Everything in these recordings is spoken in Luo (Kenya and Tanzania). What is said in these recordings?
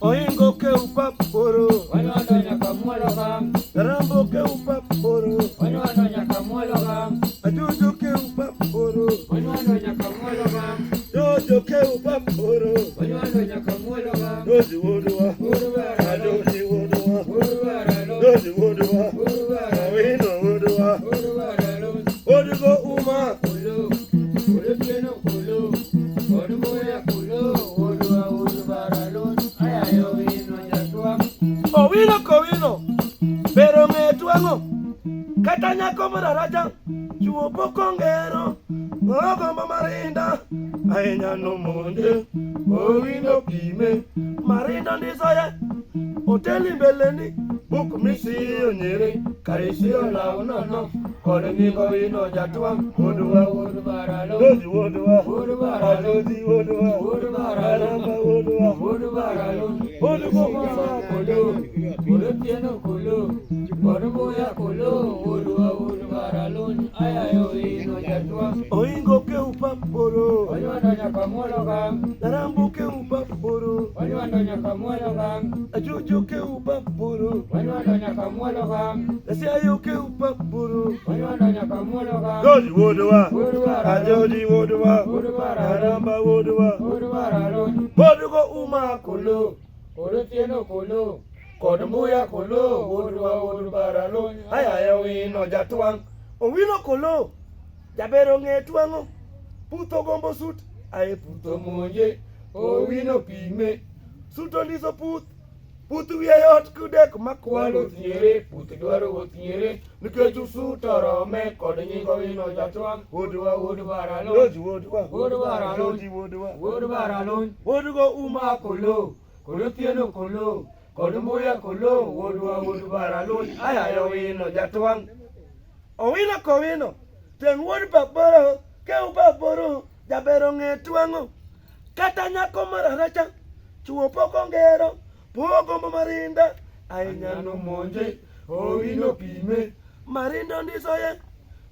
Oingo ke upaporo, Wanondo nyakamuolo gang, Rambo ke upaporo, wanondo nyakamuolo gang, Ajuju ke upaporo, wanondo nyakamuolo gang, Jojo ke upaporo, wanondo nyakamuolo gang, Doji wodua, Uruwara lo, Doji wodua, Uruwara lo, Doji wodua, Uruwara lo, Awino wodua, Uruwara lo, Odigo uma, Kulu, Kulu pieno kulu, Odumoya kulu, Udua Uruwara lo, Ayayo ino nyatwa, Owino kowino, pero me tuango, Katanya komaraja, Chuo pokongero, Ogomba marinda, Aenya no monde, Owino pime, Marinda ndisoye, Hoteli mbeleni, Buku misi onyere, Karisi ola unono, Kore ni kowino jatuang, Odua, Uruwara lo, Doji wodua, Uruwara lo, Ajoji wodua, Uruwara lo, Aramba wodua, Uruwara lo, Odigo Uma uma, kulu, Kulu pieno kulu, Odumoya kulu, Udua Uruwara lo, Ayayo ino nyatwa, Oingo ke upaporo, wanondo nyakamuolo gang, Rambo ke upaporo, wanondo nyakamuolo gang, Ajuju ke upaporo, wanondo nyakamuolo gang, Asiayo ke upaporo, wanondo nyakamuolo gang, Doji wodua, Uruwara lo, Ajoji wodua, Uruwara lo, Aramba wodua, Uruwara lo, Odigo uma kulu, Kulu pieno kulu, Odumoya kulu, Udua Uruwara lo, Ayaya wino jatuang, Owino kolo, Jabero nge tuango, Puto gombo sut, Ae puto Tomonje, Owino pime, Suto liso put, Putu wiayot kudek Walo makwalo, thiere, puti dwaro othiere, Nikech usuto rome, kod nying Owino jatwang', Wodua, Uruwara lo, Doji wodua, Uruwara lo, Doji wodua, Uruwara lo, Wodigo uma kulu, Kulu pieno kulu, kod muya kulu, Udua Uruwara lo, Ayayo wino jatuang, Owino kowino, Teng wuod paporo, ke upaporo, Jabero nge tuango, Kata nyako mararacha, Chuo pokongero, Pogombo marinda, Ahinya Anyano nomonje, monje, Owino pime, Marinda ndisoye,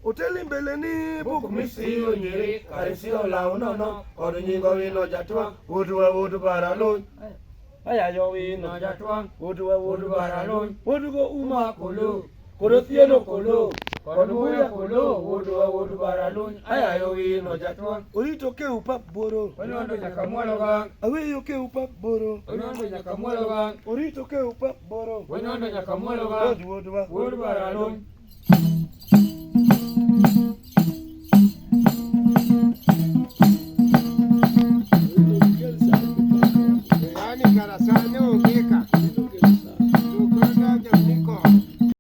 Hoteli mbeleni, Buku misi onyere, Karisi ola unono, Kod nying Owino jatuang, Wodua wodubara lony, Ayayo wino Ino jatwang', Wodua Uruwara lo, Wodugo uma Uma kulu, Kod thieno kolo, kod muya kulu, Udua Uruwara lo, Ayayo ino jatwang', Orito ke upaporo, wanondo nyakamuolo gang, Aweyo ke upaporo, wanondo nyakamuolo gang, Orito ke upaporo, wanondo nyakamuolo gang, Doji wodua, Uruwara lo,